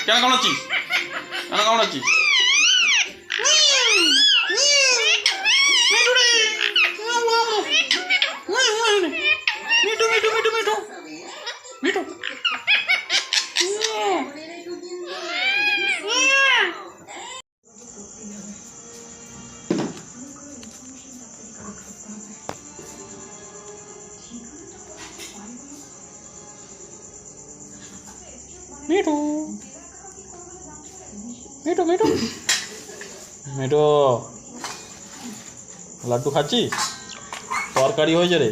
কেন কামড়াচ্ছিস? কেন কামড়াচ্ছিস? মিঠু মিঠু মিঠু মিঠু মিঠু মিঠু মিঠু মিঠু মিঠু লাড্ডু খাচ্ছিস? তরকারি হয়েছে রে,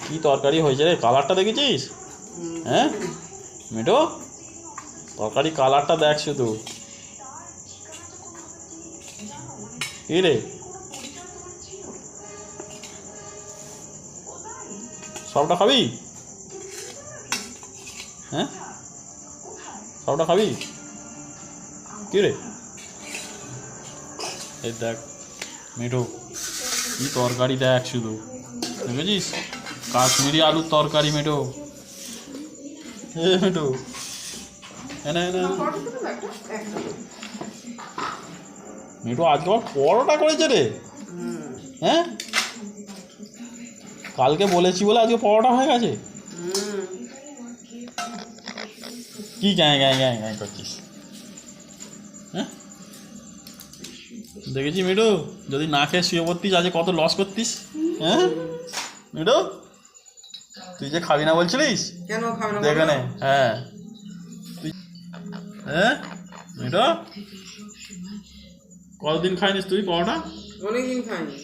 কি তরকারি হয়েছে রে? কালারটা দেখেছিস? হ্যাঁ মিঠু, তরকারি কালারটা দেখ শুধু। কি রে, সবটা খাবি? হ্যাঁ সবটা খাবি? কি রে, এই দেখ মিঠু, কি তরকারি দেখ শুধু, দেখেছিস? কাশ্মীরি আলুর তরকারি মিঠু। মিঠু এনে এনে মিঠু আজকে আবার পরোটা করেছে রে। হ্যাঁ কালকে বলেছি বলে আজকে পরোটা হয়ে গেছে। কি গায়ে গায়ে গায়ে গায়ে করছিস? হ্যাঁ দেখেছি মিঠু, যদি না খেয়ে শুয়ে পড়তিস আজকে কত লস করতিস। হ্যাঁ মিঠু, তুই যে খাবি না বলছিলিস, কেন খাবি না দেখে নে। হ্যাঁ তুই, হ্যাঁ মিঠু কতদিন খাইনিস তুই পরোটা? অনেকদিন খাইনি।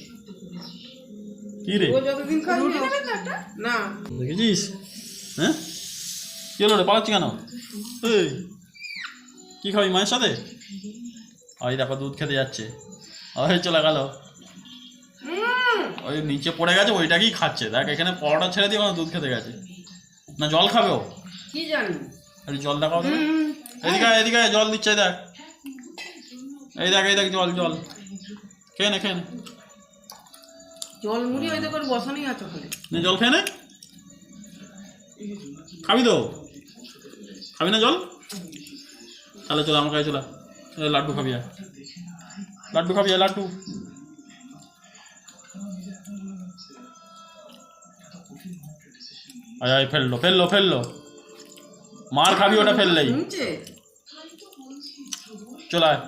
কি রে, ও যতদিন খাইনি না। দেখেছিস? হ্যাঁ কি হলো রে, পালাচ্ছি কেন? এই কি খাবি মায়ের সাথে? ওই দেখো দুধ খেতে যাচ্ছে, ওই চলে গেল, ওই নিচে পড়ে গেছে, ওইটাকেই খাচ্ছে। দেখ এখানে পরোটা ছেড়ে দিয়ে দুধ খেতে গেছে। না জল খাবে ও? কি জানি, একটু জল দেখাও তো। এদিকে এদিকে জল দিচ্ছে, দেখ এই দেখ এই দেখ জল জল, খেয়ে নে খেয়ে নে। জল মুড়ি হয়তো করে বসানোই আছে ওখানে। জল খেয়ে নে, খাবি তো? খাবি না জল? তাহলে চলো আমার কাছে চলা, লাড্ডু খাবি, লাড্ডু খাবি, লাড্ডু। আয় ফেললো ফেললো ফেললো, মার খাবি ওটা ফেললেই। চল আয়।